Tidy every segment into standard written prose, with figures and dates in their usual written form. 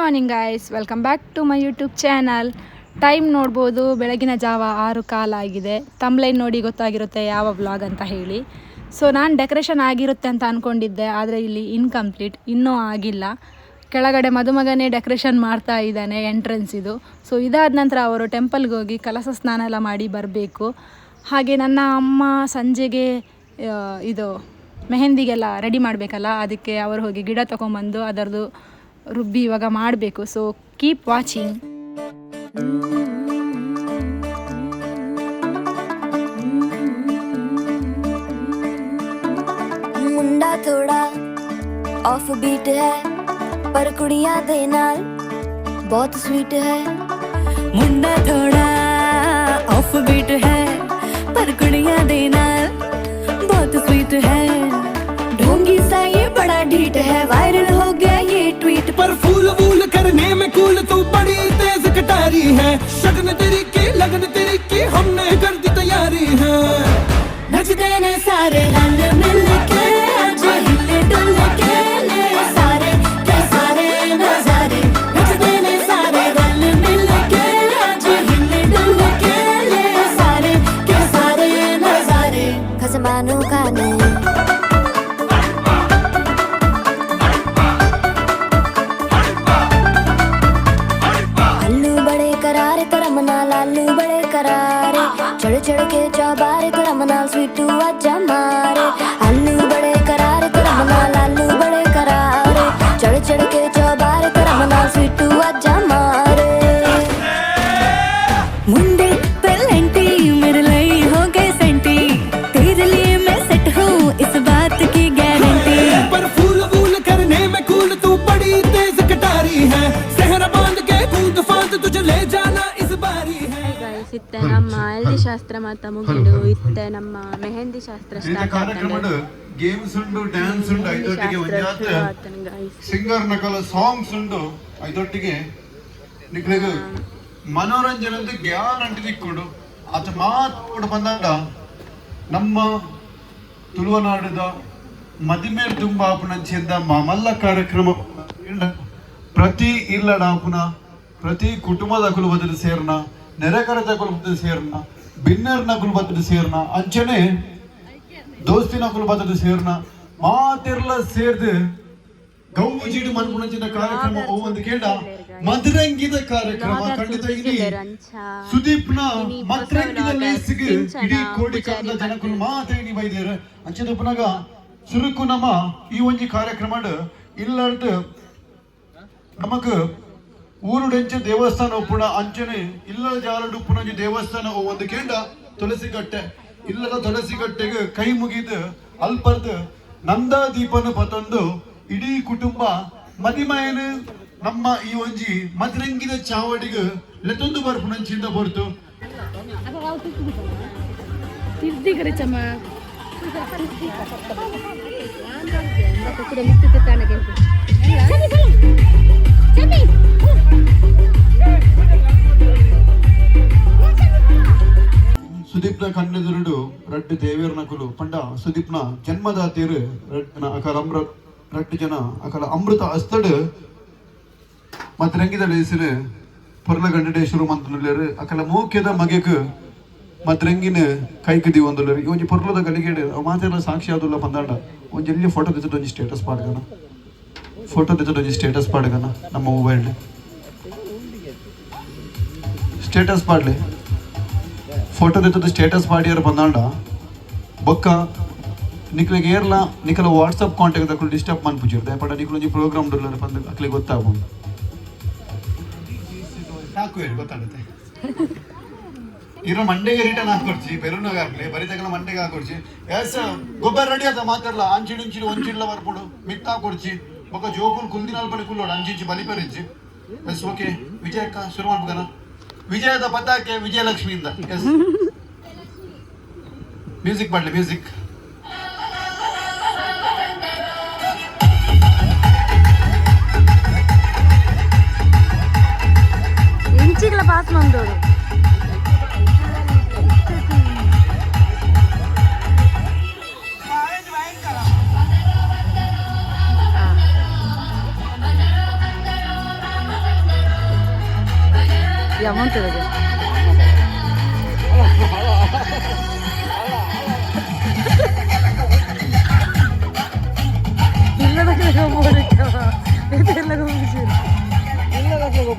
Morning guys, welcome back to my YouTube channel. Time ನೋಡ್ಬೋದು, ಬೆಳಗಿನ ಜಾವ 6 ಆಗಿದೆ. ತಮ್ಲೈನ್ ನೋಡಿ ಗೊತ್ತಾಗಿರುತ್ತೆ ಯಾವ ವ್ಲಾಗ್ ಅಂತ ಹೇಳಿ. ಸೊ ನಾನು ಡೆಕೋರೇಷನ್ ಆಗಿರುತ್ತೆ ಅಂತ ಅಂದ್ಕೊಂಡಿದ್ದೆ, ಆದರೆ ಇಲ್ಲಿ ಇನ್ಕಂಪ್ಲೀಟ್, ಇನ್ನೂ ಆಗಿಲ್ಲ. ಕೆಳಗಡೆ ಮದುಮಗನೇ ಡೆಕೋರೇಷನ್ ಮಾಡ್ತಾ ಇದ್ದಾನೆ ಎಂಟ್ರೆನ್ಸ್ ಇದು. ಸೊ ಇದಾದ ನಂತರ ಅವರು ಟೆಂಪಲ್ಗೆ ಹೋಗಿ ಕಲಶ ಸ್ನಾನ ಎಲ್ಲ ಮಾಡಿ ಬರಬೇಕು. ಹಾಗೆ ನನ್ನ ಅಮ್ಮ ಸಂಜೆಗೆ ಇದು ಮೆಹಂದಿಗೆಲ್ಲ ರೆಡಿ ಮಾಡಬೇಕಲ್ಲ, ಅದಕ್ಕೆ ಅವರು ಹೋಗಿ ಗಿಡ ತೊಗೊಂಬಂದು ಅದರದ್ದು ರುಬ್ಬಿ ಇವಾಗ ಮಾಡಬೇಕು. So keep watching. मुंडा थोड़ा ऑफ बीट है पर कुड़ियां दे नाल बहुत स्वीट है. मुंडा थोड़ा ऑफ बीट है पर कुड़ियां दे नाल बहुत स्वीट है. ढोंगी सा ये बड़ा ढीठ है, वायरल हो गया ये ट्वीट पर फूल वूल करने में कूल तू बड़ी तेज कटारी है. शगन तेरी की लगन तेरी की हमने कर दी तैयारी है. नचते ने सारे रंग मिल के आज हिले डुल के ले सारे के सारे नजारे. नचते ने सारे रंग मिल के आज हिले डुल के ले सारे के सारे नजारे. खसमानों का नहीं लालू बड़े करारे चढ़ चढ़ के चौबारे तो रमनाल स्वीटू आजा मारे. आलू बड़े करारे तो रमनाल आलू बड़े करारे चढ़ चढ़ के चौबारे तो रमनाल स्वीटू आजा मारे. मुंडे पेलेंटी मेरे लिए हो गए सेंटी, तेरे लिए मैं सेट हूँ इस बात की गारंटी. पर फूल वूल करने में कूल तू बड़ी तेज कटारी है. सहरा बांध के कूद फांद तुझे ले जाना इस बारी है. ಇತ್ತೆ ನಮ್ಮ ಹಲ್ದಿ ಶಾಸ್ತ್ರ ಮಾತ ಮುಗಿದು ಇತ್ತೆ ನಮ್ಮ ಮೆಹಂದಿ ಶಾಸ್ತ್ರ ಸ್ಟಾರ್ಟ್ ಕಾರ್ಯಕ್ರಮಡು ಗೇಮ್ಸ್ ಉಂಡು, ಡ್ಯಾನ್ಸ್ ಉಂಡು, ಐದೊಟ್ಟಿಗೆ ಒಂಜಾತ ಸಿಂಗರ್ ನಕಲ ಸಾಂಗ್ಸ್ ಉಂಡು, ಐದೊಟ್ಟಿಗೆ ನಿಕ್ಲೆಗ್ ಮನೋರಂಜನೆ ಅಂತ ಗ್ಯಾರಂಟಿ ದಿಕ್ಕೊಂಡು ಆತ ಮಾತು ಬಂದಾಗ ನಮ್ಮ ತುಳುವನಾಡದ ಮದಿಮೇಲ್ ತುಂಬ ಆಪುನಂಚಿಂದ ಮಲ್ಲ ಕಾರ್ಯಕ್ರಮ ಪ್ರತಿ ಇಲ್ಲಡಾಪುನ ಪ್ರತಿ ಕುಟುಂಬದ ಕುಲುಬದಲ್ಲಿ ಸೇರ್ನ, ನೆರೆಕರೆತ ಕುಲುಬದಲ್ಲಿ ಸೇರ್ನ, ಬಿನ್ನರ್ನ ಕುಲುಬದಲ್ಲಿ ಸೇರ್ನ, ಅಂಚನೆ ದೋಸ್ತಿನ ಕುಲುಬದಲ್ಲಿ ಸೇರ್ನ ಮಾತೆಲ್ಲ ಸೇರ್ದು ಗೌಜಿಡು ಮನ್ಪುಣಂಚಿನ ಕಾರ್ಯಕ್ರಮ ಒಂದು ಕೇಳ ಮದರಂಗಿದ ಕಾರ್ಯಕ್ರಮ ಖಂಡಿತ ಇಲ್ಲಿ ಸುದೀಪ್ನ ಮದರಂಗಿದ ಲೇಸಿಗೆ ಇಡೀ ಕೋಟಿ ಕಂದ ಜನಕುಲು ಮಾತೇನಿ ಬೈದೇರ ಅಂಚದ ಪುನಗ ಸುರುಕು ನಮ್ಮ ಈ ಒಂಜಿ ಕಾರ್ಯಕ್ರಮ ಇಲ್ಲದ ನಮಕ್ ಊರುಡೆಂಚ ದೇವಸ್ಥಾನ ಉಪ್ಪುಣ ಅಂಚನೆ ಇಲ್ಲದ ಜಾಲಡು ಉಪ್ಪುಣಂಜಿ ದೇವಸ್ಥಾನ ಒಂದು ಕೇಂಡ ತುಳಸಿಗಟ್ಟೆ ಇಲ್ಲದ ತುಳಸಿಗಟ್ಟೆಗೆ ಕೈ ಮುಗಿದು ಅಲ್ಪರ್ದು ನಂದಾ ದೀಪನ ಪತೊಂದು ಇಡೀ ಕುಟುಂಬ ಮದಿಮಯನು ನಮ್ಮ ಈ ಒಂಜಿ ಮದ್ರಂಗಿದ ಚಾವಡಿಗೆ ಲೆತ್ತೊಂದು ಬರ್ಪುಣಂಚಿಂದ ಬರ್ತು. ಸುದೀಪ್ನ ಕಣ್ಣೆದುರುಡು ರಡ್ಡು ದೇವೇರ್ನಕುಲು ಪಂಡ ಸುದೀಪ್ನ ಜನ್ಮದಾತಿಯರು ಅಕಲ ಅಮೃತ ರಡ್ಡು ಜನ ಅಕಲ ಅಮೃತ ಅಸ್ತಡ್ ಮದ್ರಂಗಿದ ಲೇಸಿನ ಪೊರ್ಲ ಗಂಡಡೆ ಶುರು ಮಂತನುಲ್ಲೇರು ಅಕಲ ಮೂಕ್ಯದ ಮಗೆಕ್ ಮದ್ರಂಗಿನ ಕೈಕದಿ ಒಂದುಲ್ಲೇರು ಈ ಒಂಜಿ ಪೊರ್ಲದ ಗಲಿಗೇಡು ಮಾತೆಲ್ಲ ಸಾಕ್ಷಿ ಆದುಲ್ಲ ಪಂದಾಡ ಒಂಜಿ ಎಲ್ಲಿ ಫೋಟೋ ತೆತ್ತದ ಒಂಜಿ ಸ್ಟೇಟಸ್ ಪಾಡ್ಗನ ಫೋಟೋ ತೆತ್ತದ ಒಂಜಿ ಸ್ಟೇಟಸ್ ಪಾಡ್ಗನ ನಮ್ಮ ಮೊಬೈಲ್ ಸ್ಟೇಟಸ್ ಪಾಡ್ಲಿ ಫೋಟೋ ತೆತ್ತದ ಸ್ಟೇಟಸ್ ಪಾಡಿಯಾರ ಬಂದಾಂಡ ಬೊಕ್ಕ ನಿಕ್ಲಿಗೆ ಏರ್ಲ ನಿಕಲ ವಾಟ್ಸಪ್ ಕಾಂಟ್ಯಾಕ್ಟ್ ತಕೊಂಡು ಡಿಸ್ಟರ್ಬ್ ಮನ್ಪುಜಿರ್ದೆ ಪಡ ನಿಕ್ಲೊಂಜಿ ಪ್ರೋಗ್ರಾಮ್ ಡೊಲ್ಲರ್ ಬಂದು ಅಕ್ಲಿಗೆ ಗೊತ್ತಾಗ್ಬೋದು ಸಾಕು ಗೊತ್ತಾಗುತ್ತೆ. ಇರೋ ಮಂಡೆಗೆ ರಿಟರ್ನ್ ಹಾಕೊಡ್ಸಿ ಬೆಲೂನಾಗ ಹಾಕ್ಲಿ ಬರೀ ತಗಲ ಮಂಡೆಗೆ ಹಾಕೊಡ್ಸಿ ಎಸ್ ಗೊಬ್ಬರ ರೆಡಿ ಆದ ಮಾತಾಡಲ್ಲ ಅಂಚಿಡು ಇಂಚಿಡು ಒಂಚಿಡ್ಲ ಬರ್ಬಿಡು ಮಿತ್ತ ಹಾಕೊಡ್ಸಿ ಬೊಕ್ಕ ಜೋಕುಲ್ ಕುಲ್ದಿನಾಲ್ ಬಳಿ ಕುಲ್ಲೋಡು ಅಂಚಿಂಚಿ ಬಲಿಪರಿಚ್ಚಿ ಎಸ್ ಓಕೆ ವಿಜಯಕ್ಕ ಶುರು ಮಾಡ್ಬೇಕನ. ವಿಜಯದ ಪತಾಕೆ ವಿಜಯಲಕ್ಷ್ಮಿಯಿಂದ ಎಸ್ ಮ್ಯೂಸಿಕ್ ಮಾಡಲಿ ಮ್ಯೂಸಿಕ್. ಇಂಚಿಗಳ ಪಾಸ್ ಬಂದೋರು ಮಂತದೆ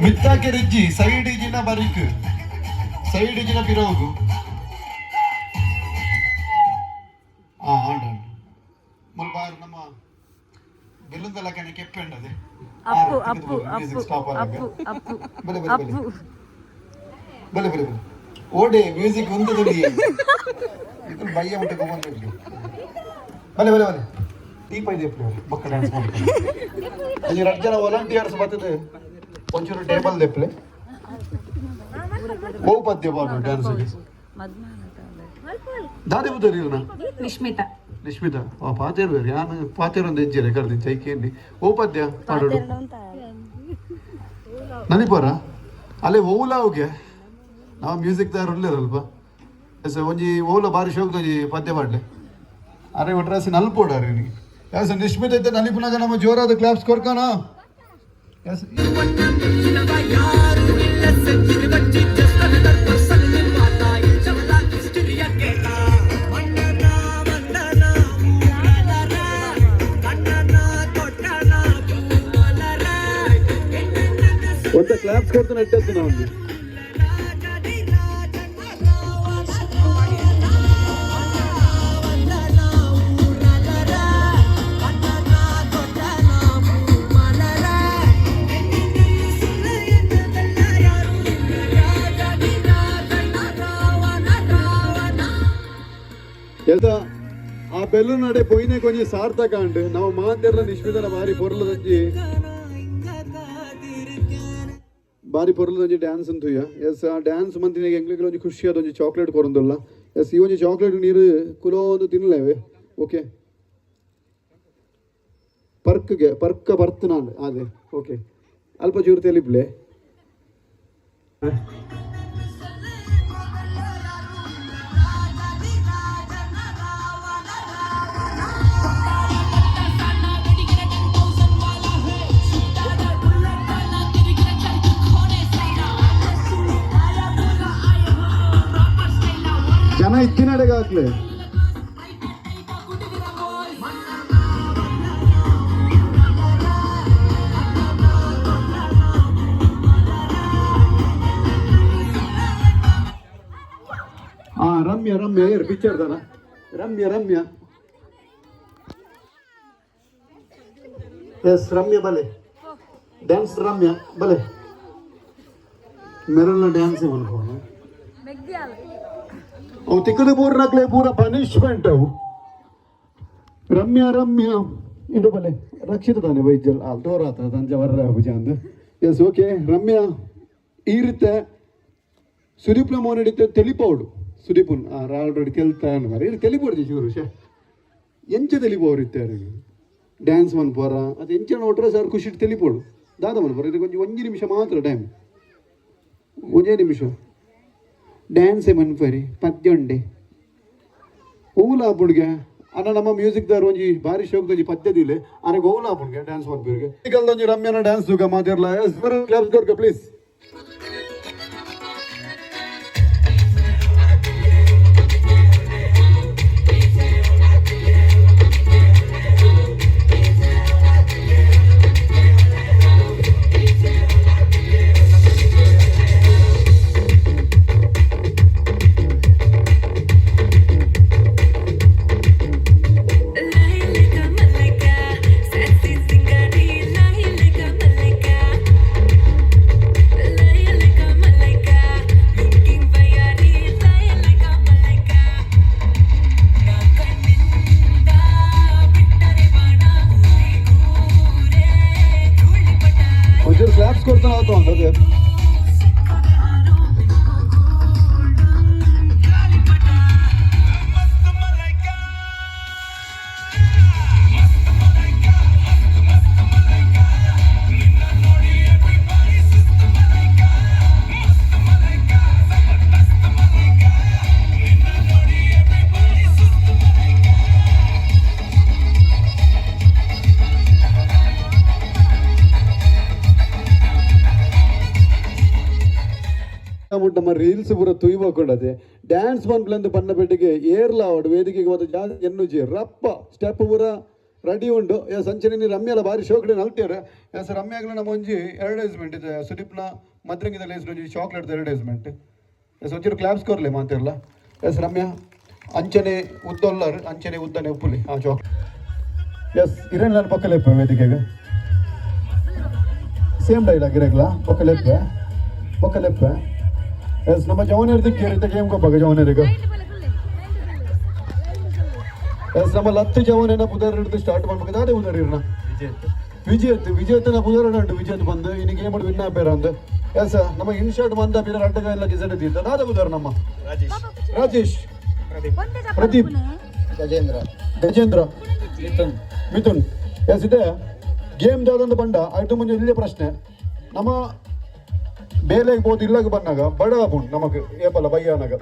ಮಿತ್ತಾಕೆ ರಿಜ್ಜಿ ಸೈಡ್ ಇಜಿನ ಬರಿಕ್ ಸೈಡ್ ಇಜಿನ ಪಿರೋಗು ಆಂಡ ಮುಲ್ಬಾರ್ ನಮ್ಮ ಬೆಲ್ಲುಂದಲಕನೆ ಕೆಪ್ಪೆಂಡದೆ ಅಪ್ಪು ಅಪ್ಪು ಅಪ್ಪು ಅಪ್ಪು ಅಪ್ಪು ಬಲೆ ಅಪ್ಪು ಬಲೆ ಬಲೆ ಬಲೆ ಓಡೆ ಮ್ಯೂಸಿಕ್ ಒಂದು ದುಡಿ ಇದು ಬಯ್ಯ ಮುಟ್ಟ ಬಂದಿದ್ರು ಬಲೆ ಬಲೆ ಬಲೆ ದೀಪ ಇದೆ ಮಕ್ಕಳು ಡ್ಯಾನ್ಸ್ ಮಾಡ್ತಾರೆ ಅಲ್ಲಿ 2 ಜನ ವಾಲಂಟಿಯರ್ಸ್ ಬರ್ತದೆ ಒಂಚೂರು ಟೇಬಲ್ ದೆಪ್ಲೆ ಬಹು ಪದ್ಯ ಪಾಡು ಡ್ಯಾನ್ಸ್ಗೆ ದಾದೆ ಬುದ್ಧರಿಲ್ಲ ನಿಶ್ಮಿತಾ ನಿಶ್ಮಿತಾ ಪಾತೇರು ಬೇರೆ ಯಾನು ಪಾತೇರು ಒಂದು ಹೆಜ್ಜೆ ಕರೆದಿ ಚೈಕೇಂಡಿ ಓ ಪದ್ಯ ಪಾಡೋಡು ನನಿಪರ ಅಲ್ಲೇ ಓಲ ಹೋಗ್ಯ ನಾವು ಮ್ಯೂಸಿಕ್ ತಯಾರು ಉಳ್ಳೇರಲ್ಪ ಎಸ್ ಒಂಜಿ ಓಲ ಬಾರಿ ಶೋಕ್ ಒಂಜಿ ಪದ್ಯ ಪಾಡ್ಲೆ ಅರೆ ಒಟ್ರಾಸಿ ನಲ್ಪೋಡಾರೆ ನೀ ಎಸ್ ನಿಶ್ಮಿತ ಇದ್ದ ನಲಿಪುನಾಗ ನಮ್ಮ ಜೋರಾದ ಕ್ಲಾಪ್ಸ್ ಕೊಡ್ಕೋಣ ಎಸ್ ಒಂದ ಕ್ಲಾಪ್ಸ್ ಕೊಡ್ತಾನೆ ಇಟ್ಟದ್ದು ನಾವು ಆ ಬೆಲ್ಲು ನಡೆ ಪೊಯ್ನೆ ಕೊಂಚ ಸಾರ್ಥಕ ಉಂಟು ನಾವು ಮಾತೆರ್ಲ ನಿಶ್ಮಿತನ ಬಾರಿ ಪೊರ್ಲದಂಜಿ ಬಾರಿ ಪೊರ್ಲದಂಜಿ ಡ್ಯಾನ್ಸ್ ಅಂತೂಯ ಎಸ್ ಆ ಡ್ಯಾನ್ಸ್ ಮಂತಿನಿಗೆ ಎಂಗ್ಲಿಗೆ ಒಂಜಿ ಖುಷಿಯಾದ ಒಂಜಿ ಚಾಕ್ಲೇಟ್ ಕೊರೊಂದುಲ್ಲ ಎಸ್ ಈ ಒಂಜಿ ಚಾಕ್ಲೇಟ್ ನೀರು ಕುಲೋ ಒಂದು ತಿನ್ನಲೇವೆ ಓಕೆ ಪರ್ಕ ಬರ್ತ ನಾನು ಅದೇ ಓಕೆ ಅಲ್ಪ ಚೂರು ತೆಲಿಪ್ಲೆ ಜನ ಇತ್ತಿನಡೆಗೆ ಹಾಕ್ಲೆ ರಮ್ಯ ರಮ್ಯ ಏರ್ ಪಿಕ್ಚರ್ ತಾನ ರಮ್ಯ ರಮ್ಯ ಎಸ್ ರಮ್ಯ ಬಲೆ ಡ್ಯಾನ್ಸ್ ರಮ್ಯ ಬಲೆ मेरल ಡ್ಯಾನ್ಸ್ ಅನ್ಕೋಣ ಅವು ತಿಕ್ಕದ ಪೂರ್ಣಕ್ಲೆ ಪೂರ ಪನಿಷ್ಮೆಂಟ್ ಅವು ರಮ್ಯ ರಮ್ಯ ಇಂಡು ಬಲೆ ರಕ್ಷಿತ ತಾನೆ ವೈದ್ಯರು ತೋರಾತ ತಂಜ ವರ್ರ ಭುಜ ಅಂದ ಎಸ್ ಓಕೆ ರಮ್ಯ ಈ ರೀತಿ ಸುದೀಪ್ನ ಮೋನಡಿತ ತೆಲಿಪೌಡು ಸುದೀಪನ್ ಆಲ್ರೆಡಿ ಕೆಲ್ತಾನ ಮರ ಇಲ್ಲಿ ತೆಲಿಪೋಡು ಶಿವರು ಶೇ ಎಂಚ ತೆಲಿಪೋರು ಇತ್ತಾರೆ ಡ್ಯಾನ್ಸ್ ಮನ್ಪೋರ ಅದು ಎಂಚ ನೋಟ್ರೆ ಸರ್ ಖುಷಿ ತೆಲಿಪೋಡು ದಾದ ಮನ್ಪೋರ ಇದು ಕೊಂಚ 1 ನಿಮಿಷ ಮಾತ್ರ ಟೈಮ್ 1 ನಿಮಿಷ ಡ್ಯಾನ್ಸ್ ಮನ್ಪರಿ ಪದ್ಯ ಉಂಡೆ ಓಲ ಆಪುಡ್ಗೆ ಅನ್ನ ನಮ್ಮ ಮ್ಯೂಸಿಕ್ ದಾರ ಒಂಜಿ ಭಾರಿ ಶೋಕದ ಪದ್ಯದಿಲ್ಲ ಅನಗೆ ಓಲ ಆಪುಡ್ಗೆ ಡ್ಯಾನ್ಸ್ ಮನ್ಪರಿಗೆ ಈಗಲ್ದೊಂಜಿ ರಮ್ಯನ ಡ್ಯಾನ್ಸ್ ದುಗ ಮಾತಿರ್ಲ ಕ್ಲಾಪ್ಸ್ ಕೊಡ್ಕ ಪ್ಲೀಸ್ Lay ಮುಟ್ಟ ಮ ರೀಲ್ಸ್ ಪೂರ ತುಯ್ಬೋಕೊಂಡದೆ ಡ್ಯಾನ್ಸ್ ಮನ್ಪ್ಲಂದು ಪನ್ನ ಪೆಟ್ಟಿಗೆ ಏರ್ಲ ಅವಡು ವೇದಿಕೆಗೆ ಹೋದ ಜಾಸ್ತಿ ಎನ್ನುಜಿ ರಪ್ಪ ಸ್ಟೆಪ್ ಪೂರ ರೆಡಿ ಉಂಡು ಸಂಚನೆ ರಮ್ಯಲ ಬಾರಿ ಶೋಕಡೆ ನಲ್ಟ್ಯಾರ ಎಸ್ ರಮ್ಯಾಗ್ಲ ನಮ್ಮ ಒಂಜಿ ಅಡ್ವರ್ಟೈಸ್ಮೆಂಟ್ ಇದೆ ಸುದೀಪ್ನ ಮದ್ರಂಗಿದಲ್ಲಿ ಹೆಸರು ಒಂಜಿ ಚಾಕ್ಲೇಟ್ ಅಡ್ವರ್ಟೈಸ್ಮೆಂಟ್ ಎಸ್ ಒಂಚೂರು ಕ್ಲಾಪ್ಸ್ ಕೊರ್ಲೆ ಮಾತಿರಲ್ಲ ಎಸ್ ರಮ್ಯಾ ಅಂಚನೆ ಉದ್ದೊಲ್ಲರ್ ಅಂಚನೆ ಉದ್ದನೆ ಉಪ್ಪುಲಿ ಆ ಚಾಕ್ಲೇಟ್ ಎಸ್ ಇರೇನು ನಾನು ಪಕ್ಕಲೆಪ್ಪ ವೇದಿಕೆಗೆ ಸೇಮ್ ಡೈಲಾಗ್ ಇರಲ್ಲ ಪಕ್ಕಲೆಪ್ಪ ಎಸ್ ನಮ್ಮ ಜವನರ್ ದಿಕ್ಕೇರಿದ್ದ ಗೇಮ್ ಗೊಬ್ಬಾಗ ಜವನರಿಗೆ ಎಸ್ ನಮ್ಮ ಲತ್ತು ಜವನೇನ ಪುದರ್ ಹಿಡಿದು ಸ್ಟಾರ್ಟ್ ಮಾಡ್ಬೇಕು ಅದೇ ಉದರ್ ಇರ್ನ ವಿಜಯತ್ನ ಪುದರ್ ಉಂಟು ವಿಜಯತ್ ಬಂದು ಇನ್ನು ಗೇಮ್ ವಿನ್ ಆಪೇರ ಅಂದ ಎಸ್ ನಮ್ಮ ಇನ್ಶಾರ್ಟ್ ಬಂದ ಬೇರೆ ಅಡ್ಡಗ ಎಲ್ಲ ಡಿಸೈನ್ ಇದ್ದ ನಾದ ಉದರ್ ನಮ್ಮ ರಾಜೇಶ್ ಪ್ರದೀಪ್ ಗಜೇಂದ್ರ ಮಿಥುನ್ ಎಸ್ ಇದೆ ಗೇಮ್ ಯಾವ್ದೊಂದು ಬಂಡ ಆಯ್ತು ಮುಂಚೆ ಇಲ್ಲೇ ಪ್ರಶ್ನೆ ನಮ್ಮ ಬೇಲೆಗೆ ಬೋದು ಇಲ್ಲಾಗ ಬಂದಾಗ ಬಡ ಆಪುಂಡು ನಮಗೆ ಏಪಲ್ಲ ಬಯ್ಯಾನಾಗ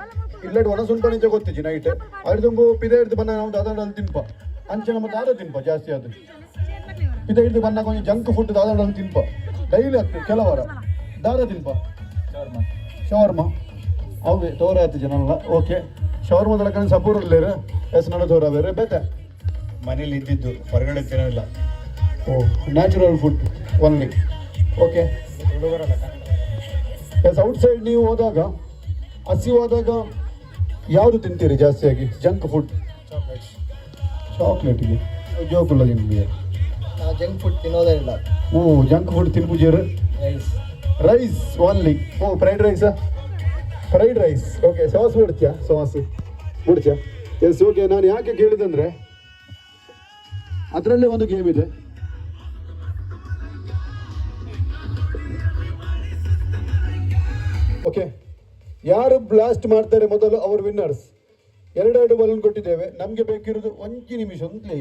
ಇಲ್ಲಡ್ ಒಣ ಸುಂಟಣಿಂಚ ಗೊತ್ತಿಜ್ಜಿ ನೈಟ್ ಅದು ತುಂಬು ಪಿದೆ ಹಿಡ್ದು ಬಂದಾಗ ನಾವು ದಾದಾಡಲ್ಲಿ ತಿನ್ಪ ಅಂಚೆ ನಮ್ಮ ದಾದ ತಿನ್ಪ ಜಾಸ್ತಿ ಅದು ಪಿದೆ ಹಿಡ್ದು ಬಂದಾಗ ಕೊಂಚ ಜಂಕ್ ಫುಡ್ ದಾದಾಡಲ್ಲಿ ತಿನ್ಪ ಡೈಲಿ ಆಗ್ತದೆ ಕೆಲವಾರ ದಾದ ತಿನ್ಪ ಶವರ್ಮ ಅವೇ ತೋರ ಆಯ್ತು ಜನಲ್ಲ ಓಕೆ ಶವರ್ಮದ ಕಡೆ ಸಪೂರ್ ಇಲ್ಲೇರು ಎಸ್ ನಡ ತೋರ ಬೇರೆ ಬೇತೆ ಮನೇಲಿ ಇದ್ದಿದ್ದು ಹೊರಗಡೆ ತಿನ್ನೋಲ್ಲ. Oh natural food only okay yes outside ನೀವು ಹೋದಾಗ ಹಸಿವಾದಾಗ ಯಾವುದು ತಿಂತೀರಿ ಜಾಸ್ತಿಯಾಗಿ ಜಂಕ್ ಫುಡ್ ಚಾಕ್ಲೇಟಿಗೆ ಜೋಕುಲ್ಲ ನಿಮಗೆ ಜಂಕ್ ಫುಡ್ ತಿನ್ನೋದೇ ಇಲ್ಲ. ಓ ಜಂಕ್ ಫುಡ್ ತಿನ್ಬುಜೀರು rice only oh fried rice okay sauce ಬಿಡ್ತೀಯಾ ಎಸ್ ಓಕೆ ನಾನು ಯಾಕೆ ಕೇಳಿದಂದ್ರೆ ಅದರಲ್ಲೇ ಒಂದು ಗೇಮ್ ಇದೆ ಓಕೆ ಯಾರು ಬ್ಲಾಸ್ಟ್ ಮಾಡ್ತಾರೆ ಮೊದಲು ಅವರು ವಿನ್ನರ್ಸ್. 2 ಬಲೂನ್ ಕೊಟ್ಟಿದ್ದೇವೆ. ನಮಗೆ ಬೇಕಿರೋದು 1 ನಿಮಿಷ ಅಂತಲೇ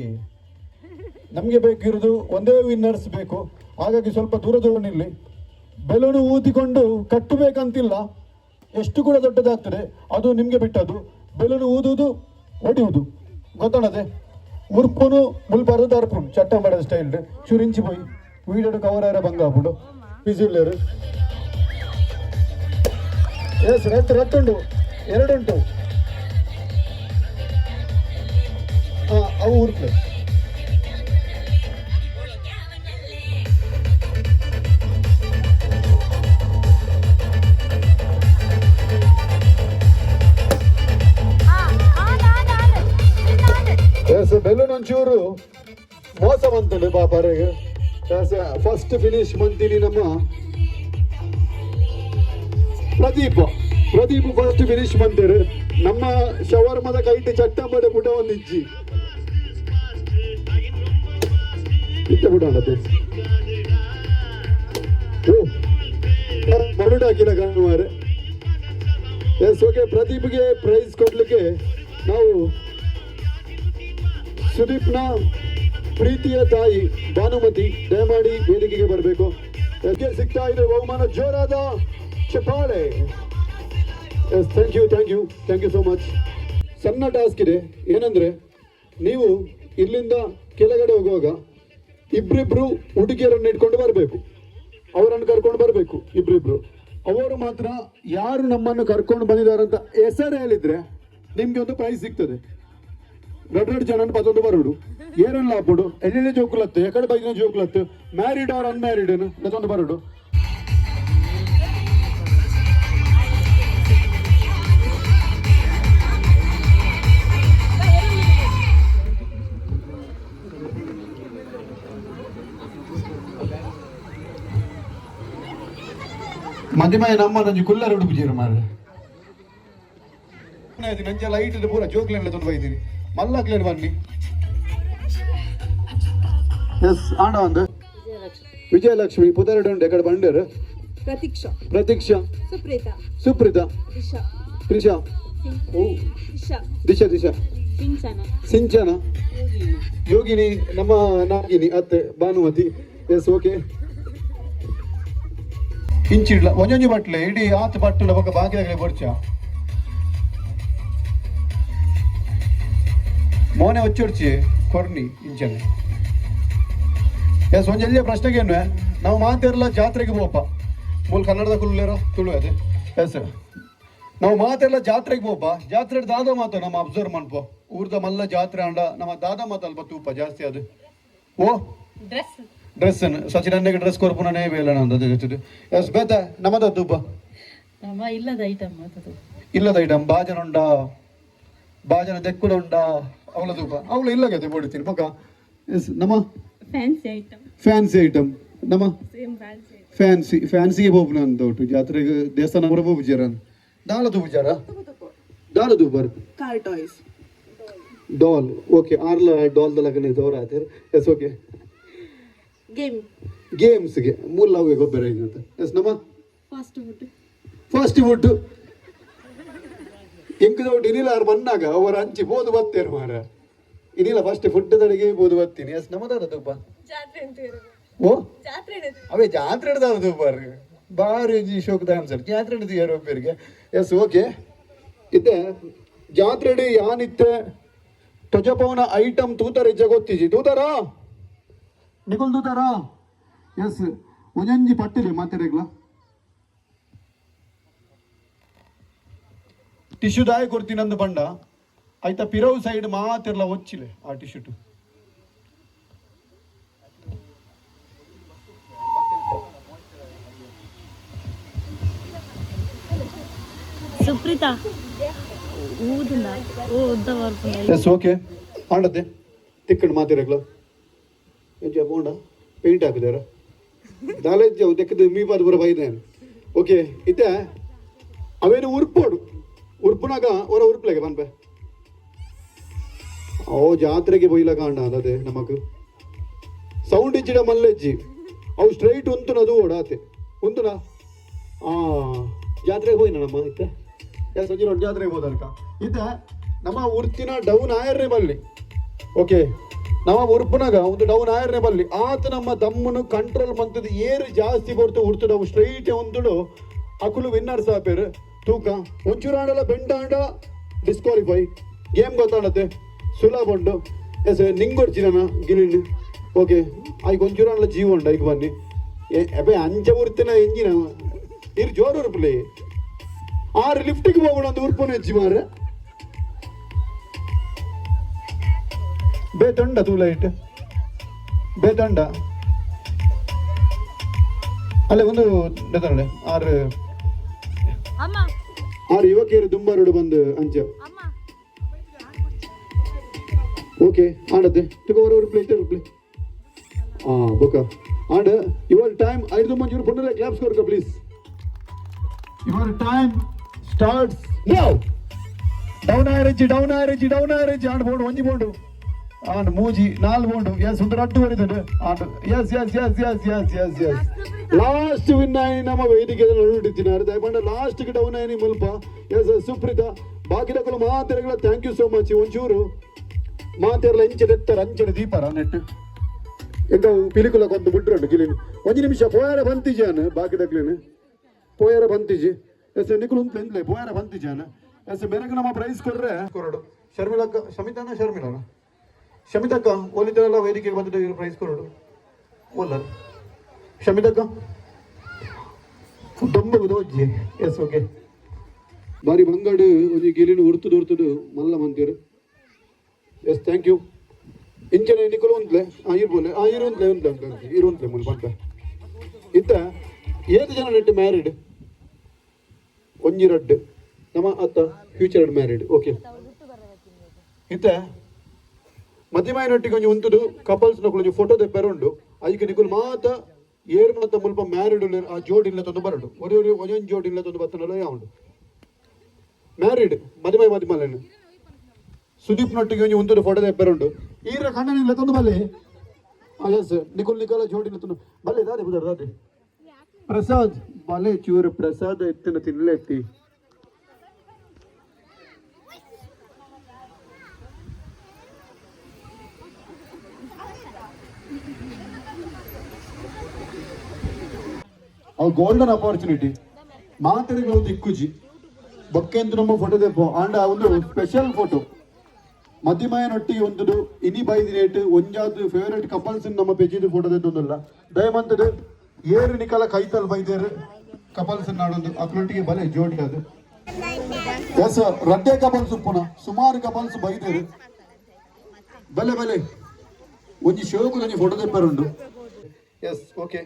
ನಮಗೆ ಬೇಕಿರೋದು ಒಂದೇ ವಿನ್ನರ್ಸ್ ಬೇಕು. ಹಾಗಾಗಿ ಸ್ವಲ್ಪ ದೂರ ನಿಲ್ಲಿ. ಬೆಲೂನು ಊದಿಕೊಂಡು ಕಟ್ಟಬೇಕಂತಿಲ್ಲ, ಎಷ್ಟು ಕೂಡ ದೊಡ್ಡದಾಗ್ತದೆ ಅದು ನಿಮಗೆ ಬಿಟ್ಟದ್ದು. ಬೆಲೂನು ಊದುವುದು ಹೊಡೆಯುವುದು ಗೊತ್ತಾಣದೆ ಮುರ್ಪುನು ಮುಲ್ಬಾರದು ತರ್ಪುನು ಚಟ್ಟ ಮಾಡೋ ಸ್ಟೈಲ್ ಚುರಿಂಚಿ ಪೋಯಿ ವೀಡಿಯೋ ಕವರ್ ಆರ ಬಂಗ ಹಾಕೊಂಡು ಬಿಸಿಲೇರು ಎಸ್ ರತ್ತುಂಡು 2 ಉಂಟು ಅವು ಉರ್ಪ್ಲೆ ಬೆಲೂನ್ ಒಂಚೂರು ಮೋಸ ಬಂತಂಡೆ ಪಾಪರಿಗೆ. ಫಸ್ಟ್ ಫಿನಿಶ್ ಮಂತೀನಿ ನಮ್ಮ ಪ್ರದೀಪ್ ಫಸ್ಟ್ ಫಿನಿಶ್ ಬಂದಿರು. ನಮ್ಮ ಶವರ್ಮದ ಕೈಟ್ ಚಟ್ಟ ಬಡೆ ಪುಟ ಒಂದಿಜ್ಜಿ ಇತ್ತ ಪುಟ ಮರುಡ ಹಾಕಿಲ್ಲ ಕಾಣುವಾರೆ. ಎಸ್ ಓಕೆ ಪ್ರದೀಪ್ಗೆ ಪ್ರೈಸ್ ಕೊಡ್ಲಿಕ್ಕೆ ನಾವು ಸುದೀಪ್ನ ಪ್ರೀತಿಯ ತಾಯಿ ಭಾನುಮತಿ ದಯಮಾಡಿ ವೇದಿಕೆಗೆ ಬರಬೇಕು. ಸಿಗ್ತಾ ಇದೆ ಬಹುಮಾನ, ಜೋರಾದ ಚಪ್ಪಾಳೆ. Yes thank you so much. ಸಣ್ಣ ಟಾಸ್ಕ್ ಇದೆ, ಏನಂದ್ರೆ ನೀವು ಇಲ್ಲಿಂದ ಕೆಳಗಡೆ ಹೋಗುವಾಗ ಇಬ್ರಿಬ್ರು ಹುಡುಗಿಯರನ್ನು ಇಟ್ಕೊಂಡು ಬರಬೇಕು, ಅವರನ್ನು ಕರ್ಕೊಂಡು ಬರಬೇಕು. ಇಬ್ರಿಬ್ರು ಅವರು ಮಾತ್ರ ಯಾರು ನಮ್ಮನ್ನು ಕರ್ಕೊಂಡು ಬಂದಿದ್ದಾರಂತ ಹೆಸರು ಹೇಳಿದ್ರೆ ನಿಮ್ಗೆ ಒಂದು ಪ್ರೈಸ್ ಸಿಗ್ತದೆ. 2 ಜನ 11 ಬರೋಡು ಏನೆಲ್ಲ ಹಾಕ್ಬಿಡು ಎಲ್ಲೆಲ್ಲಿ ಜೋಕುಲತ್ತು ಎಕಡೆ ಬೈದಿನ ಜೋಕುಲತ್ತು ಮ್ಯಾರಿಡ್ ಆರ್ ಅನ್ಮ್ಯಾರಿಡ್ ಅದೊಂದು ಬರೋಡು. ಮಧ್ಯಮಯ ನಮ್ಮ ನಂಜಿ ಕುಲ್ಲರ್ ಉಡುಪುಜೀರು ಮಾರ್ರೆ ನಂಜ ಲೈಟ್ ಪೂರ ಜೋಕ್ಲೆಲ್ಲ ತಂದು ಬೈದೀನಿ ಮಲ್ಲಾಕ್ಲೇನು ಬನ್ನಿ. ಎಸ್ ಆಂಡ ಒಂದು ವಿಜಯಲಕ್ಷ್ಮಿ ಪುದರಡು ಉಂಟು ಎಕಡೆ ಬಂಡರು ಪ್ರತೀಕ್ಷಾ ಸುಪ್ರೀತಾ ತ್ರಿಷಾ ಓ ದಿಶಾ ಸಿಂಚನ ಯೋಗಿನಿ ನಮ್ಮ ನಾಗಿನಿ ಅತ್ತೆ ಭಾನುಮತಿ. ಎಸ್ ಓಕೆ ಇಂಚಿಡ್ಲ ಒಂಜೊಂಜಿ ಬಟ್ಲೆ ಇಡೀ ಆತು ಬಟ್ಟಲ ಪಕ್ಕ ಬಾಗಿಲಾಗಲೇ ಬರ್ಚ ಮೋನೆ ಒಚ್ಚೊಡ್ಚಿ ಕೊರ್ನಿ ಇಂಚನೆ. ಎಸ್ ಒಂಜೆಲ್ಲ ಪ್ರಶ್ನೆಗೇನು ನಾವು ಮಾತಿರಲ್ಲ ಜಾತ್ರೆಗೆ ಹೋಪ ಮೂಲ ಕನ್ನಡದ ಕುಲ್ಲೇರ ತುಳು ಅದೇ. ಎಸ್ ನಾವು ಮಾತೆಲ್ಲ ಜಾತ್ರೆಗೆ ಹೋಪ ಜಾತ್ರೆ ದಾದ ಮಾತ ನಮ್ಮ ಅಬ್ಸರ್ವ್ ಮಾಡ್ಪೋ ಊರ್ದ ಮಲ್ಲ ಜಾತ್ರೆ ಅಂಡ ನಮ್ಮ ದಾದ ಮಾತಲ್ಪ ತೂಪ ಜಾಸ್ತಿ ಅದು ಓ ಡ್ರೆಸ್ ಸಚಿನ್ ಅನ್ನಗೆ ಡ್ರೆಸ್ ಕೊರ್ಪುನೇ ಬೇಲ ನಂದು ಎಸ್ ಬೇತ ನಮ್ಮದ ತೂಪ ಇಲ್ಲದ ಐಟಮ್ ಬಾಜನ ಉಂಡ ಬಾಜನ ದೆಕ್ಕುಲ ಉಂಡ ಅವಳ ತೂಪ ಅವಳು ಇಲ್ಲಗತ್ತೆ ಬೋಡ್ತೀನಿ ಪಕ್ಕ ಎಸ್ ನಮ್ಮ ಫ್ಯಾನ್ಸಿ ಐಟಮ್ ನಮ್ಮ ಫ್ಯಾನ್ಸಿಗೆ ಹೋಗ್ನ ಅಂತ ಒಟ್ಟು ಜಾತ್ರೆಗೆ ದೇವಸ್ಥಾನ ಬರ ಹೋಗ್ಬಿಚಾರ ದಾಳ ತೂಬಿಚಾರ ದಾಳ ತೂಪರ್ ಡಾಲ್ ಓಕೆ ಆರ್ಲ ಡಾಲ್ ದಲಗನೆ ದೌರ ಆಯ್ತು ಎಸ್ ಓಕೆ ಗೇಮ್ಸ್ಗೆ ಮೂಲ ಅವು ಗೊಬ್ಬರ ಅಂತ ಎಸ್ ನಮ್ಮ ಫಾಸ್ಟ್ ಫುಡ್ ಎಂಕದ ಒಟ್ಟು ಇನ್ನಿಲ್ಲ ಅವ್ರು ಬಂದಾಗ ಅವರ ಹಂಚಿ ಬೋದು ಬತ್ತೇರು ಮಾರ ಇನ್ನಿಲ್ಲ ಫಸ್ಟ್ ಫುಡ್ ತಡೆಗೆ ಬೋದು ಬತ್ತೀನಿ ಎಸ್ ನಮ್ಮದಾರ ತುಪ್ಪ ಓ ಅವೇ ಜಾತ್ರೆ ಹಿಡ್ದಾರ ತುಪ್ಪಾರ ಬಾರಿ ಶೋಕದ ಆನ್ಸರ್ ಜಾತ್ರೆ ಹಿಡಿದು ಯಾರೋ ಒಬ್ಬರಿಗೆ ಎಸ್ ಓಕೆ ಇತ್ತೆ ಜಾತ್ರೆ ಹಿಡಿ ಯಾನಿತ್ತೆ ತ್ವಜಪವನ ಐಟಮ್ ತೂತಾರ ಇಜ್ಜ ಗೊತ್ತಿಜಿ ತೂತಾರಾ ನಿಗುಲ್ ತೂತಾರಾ ಎಸ್ ಒಂಜಂಜಿ ಪಟ್ಟಿಲಿ ಮಾತಾಡಿಗ್ಲ ಟಿಶ್ಯೂ ದಾಯ ಕೊಡ್ತೀನಿ ಅಂದು ಬಂಡ ಆಯ್ತಾ ಪಿರವು ಸೈಡ್ ಮಾತಿರ್ಲ ಒಚ್ಚಿಲೆ ಆ ಟಿಶ್ಯೂ ಸುಪ್ರೀತಾ ಊದಿಲ್ಲ ಎಸ್ ಓಕೆ ಆಂಡದ್ದೆ ತಿಕ್ಕಂಡು ಮಾತಿರಗ್ಲ ಎಂಜ ಬೋಂಡ ಪೇಂಟ್ ಹಾಕಿದಾರ ದಾಲೇಜ್ ತೆಕ್ಕದು ಮೀಪಾದ ಬರ ಬೈದೇನು ಓಕೆ ಇತ್ತೆ ಅವೇನು ಉರ್ಪೋಡು ಉರ್ಪುನಾಗ ಹೊರ ಉರ್ಪ್ಲೆಗೆ ಬನ್ಪೆ ಓ ಜಾತ್ರೆಗೆ ಬೊಯ್ಲ ಕಾಂಡ ಅದೇ ನಮಕ್ ಸೌಂಡ್ ಇಚ್ಚಿಡ ಮಲ್ಲೆಜ್ಜಿ ಅವು ಸ್ಟ್ರೈಟ್ ಉಂತುನ ಅದು ಓಡಾತೆ ಉಂತುನ ಜಾತ್ರೆಗೆ ಹೋಯ್ನ ನಮ್ಮ ಇತ್ತೆ ಸಂಜೆ ನೋಡಿ ಜಾತ್ರೆಗೆ ಹೋದಲ್ಕ ಇತ್ತೆ ನಮ್ಮ ಉರ್ತಿನ ಡೌನ್ ಆಯರ್ನೇ ಬಲ್ಲಿ ಓಕೆ ನಮ್ಮ ಉರ್ಪುನಾಗ ಒಂದು ಡೌನ್ ಆಯರ್ನೇ ಬಲ್ಲಿ ಆತ ನಮ್ಮ ದಮ್ಮನು ಕಂಟ್ರೋಲ್ ಮಂತದ ಏರು ಜಾಸ್ತಿ ಬರ್ತು ಉಡ್ತು ನಾವು ಸ್ಟ್ರೈಟ್ ಒಂದುಡು ಅಕುಲು ವಿನ್ನರ್ಸ್ ಆಪೇರು ತೂಕ ಒಂಚೂರು ಆಡಲ್ಲ ಬೆಂಡ ಆಡ ಡಿಸ್ಕ್ವಾಲಿಫೈ ಗೇಮ್ ಗೊತ್ತಾಡತ್ತೆ ಸುಲಭ ಉಂಡು ಎಸ್ ನಿಂಗೊಡ್ಚಿನ ಗಿಲಿಂಡು ಓಕೆ ಆಯ್ಕೆ ಒಂಚೂರು ಆಡಲ್ಲ ಜೀವ ಉಂಡು ಈಗ ಬನ್ನಿ ಅಬ್ಬೆ ಅಂಚ ಉರ್ತಿನ ಎಂಜಿನ ಇರು ಜೋರು ಉರ್ಪುಲಿ ಆರು ಲಿಫ್ಟಿಗೆ ಹೋಗೋಣ ಅಂತ ಉರ್ಪುನ ಹೆಚ್ಚಿ ಮಾರ್ರೆ ಬೇತಂಡ ತೂಲೈಟ್ ಬೇತಂಡ ಅಲ್ಲೇ ಒಂದು ಆರು ಯುವಕಿಯರು ದುಂಬಾರೋಡು ಬಂದು ಅಂಚ ಓಕೆ ಆಡತ್ತೆ ತುಗೋರು ಪ್ಲೇಟ್ ಪ್ಲೇ ಬೊಕ್ಕ ಆಡ ಯುವರ್ ಟೈಮ್ ಐದು ಮಂಜೂರು ಪುನಃ ಕ್ಲಾಪ್ಸ್ ಕೊರ್ಕ please your time starts now down ಆರೆಜಿ ಆಂಡ್ ಬೋರ್ಡ್ ಒಂಜಿ ಬೋರ್ಡು ಆಂಡ್ ಮೂಜಿ ನಾಲ್ ಬೋರ್ಡು ಎಸ್ ಒಂದು ರಟ್ಟು ಬರಿದಡು ಆಂಡ್ ಎಸ್ ಲಾಸ್ಟ್ ವಿನ್ ಆಯಿ ನಮ್ಮ ವೇದಿಕೆ ನೋಡಿದ್ದೀನಿ ದಯಮಾಡಿ ಲಾಸ್ಟ್ಗೆ ಡೌನ್ ಆಯ್ನಿ ಮುಲ್ಪ ಎಸ್ ಸುಪ್ರೀತಾ ಬಾಕಿದಕ್ಕಲು ಮಾತೆರಗಳ ಥ್ಯಾಂಕ್ ಯು ಸೋ ಮಚ್ ಒಂಚೂರು ಮಾತೆರಲ ಇಂಚೆದೆತ್ತರ ಅಂಚನೆ ದೀಪರ ನೆಟ್ಟು ಎಂತ ಪಿಲಿಕುಲ ಕೊಂದು ಬಿಟ್ರು ಗಿಲಿನ ಒಂದು ನಿಮಿಷ ಪೋಯಾರ ಬಂತಿಜಾನ ಬಾಕಿದಕ್ಲೇನು ಪೋಯಾರ ಬಂತಿಜಿ ಎಸ್ ನಿಕುಲು ಎಂತಲೇ ಪೋಯಾರ ಬಂತಿಜಾನ ಎಸ್ ಬೆನಕ ನಮ್ಮ ಪ್ರೈಸ್ ಕೊಡ್ರೆ ಕೊರಡು ಶರ್ಮಿಳಕ್ಕ ಶರ್ಮಿಳನ ಶಮಿತಕ್ಕ ಓಲಿದೆಲ್ಲ ವೇದಿಕೆಗೆ ಬಂದಿದ್ದು ಇವರು ಪ್ರೈಸ್ ಕೊರಡು ಓಲ್ಲ ಶಮಿತಕ್ಕ ತೊಂಬದು ಅಜ್ಜಿ ಎಸ್ ಓಕೆ ಬಾರಿ ಬಂಗಾಡು ಒಂದು ಗಿಲಿನ ಉರ್ತುದು ಮಲ್ಲ ಮಂತೀರು ಎಸ್ ಥ್ಯಾಂಕ್ ಯು ಇಂಚನೆ ನಿಕುಲು ಉಂಟ್ಲೆ ಇರ್ಬೋಲೆ ಇರುಂತ್ಲೆ ಮುಲ್ ಬಂತ ಇತ್ತ ಏಳು ಜನ ನೆಟ್ಟು ಮ್ಯಾರಿಡ್ ಒಂಜಿ ರಡ್ಡು ನಮ್ಮ ಅತ್ತ ಫ್ಯೂಚರ್ ಮ್ಯಾರಿಡ್ ಓಕೆ ಇತ್ತ ಮಧ್ಯಮಾಯನೊಟ್ಟಿಗೆ ಒಂಜಿ ಉಂತುದು ಕಪಲ್ಸ್ ನೊಂಜಿ ಫೋಟೋ ತೆಪ್ಪೆರುಂಡು ಅದಕ್ಕೆ ನಿಕುಲು ಮಾತ ಏರು ಮಾತ ಮುಲ್ಪ ಮ್ಯಾರಿಡ್ ಆ ಜೋಡಿ ಇಲ್ಲ ತಂದು ಬರಡು ಒಂದೊಂದು ಜೋಡಿ ಇಲ್ಲ ತಂದು ಬತ್ತನಲ್ಲ ಯಾವುದು ಮ್ಯಾರಿಡ್ ಮಧ್ಯಮಾಯನು ಸುದೀಪ್ ನೊಟ್ಟಿಗೆ ಒಂಜಿ ಉಂತುದು ಫೋಟೋ ತೆಪ್ಪೆರುಂಡು ಈರ ಕಣ್ಣನಿಲ್ಲ ತಂದು ಬಲ್ಲೆ ಎಸ್ ನಿಕುಲ ಜೋಡಿ ಇಲ್ಲ ತಂದು ಬಲ್ಲೆ ದಾದೆ ಪ್ರಸಾದ್ ಬಲೆ ಚೂರು ಪ್ರಸಾದ್ ಎತ್ತಿನ ತಿನ್ನಲೆ ಎತ್ತಿ ಅವು ಗೋಲ್ಡನ್ ಅಪಾರ್ಚುನಿಟಿ ಮಾತಾಡಿಗಳು ದಿಕ್ಕುಜಿ ಬೊಕ್ಕೆಂದು ನಮ್ಮ ಫೋಟೋ ತೆಪ್ಪು ಆಂಡ ಒಂದು ಸ್ಪೆಷಲ್ ಫೋಟೋ ಮಧ್ಯಮಾಯನೊಟ್ಟಿಗೆ ಒಂದು ಇನಿ ಬೈದಿ ರೇಟ್ ಒಂಜಾದು ಫೇವರೇಟ್ ಕಪಲ್ಸ್ ನಮ್ಮ ಪೆಜ್ಜಿದು ಫೋಟೋ ತೆತ್ತೊಂದಲ್ಲ ದಯಮಂತದು ಏರು ನಿಕಲ ಕೈತಲ್ ಬೈದೇರು ಕಪಲ್ಸ್ ನಾಡೊಂದು ಅಕ್ಲೊಟ್ಟಿಗೆ ಬಲೆ ಜೋಡಿ ಅದು ಎಸ್ ರಡ್ಡೆ ಕಬಲ್ಸ್ ಪುನಃ ಸುಮಾರು ಕಬಲ್ಸ್ ಬೈದೇರು ಬಲೆ ಬಲೆ ಒಂಜಿ ಶೋಕು ಒಂಜಿ ಫೋಟೋ ತೆಪ್ಪರುಂಡು. ಎಸ್ ಓಕೆ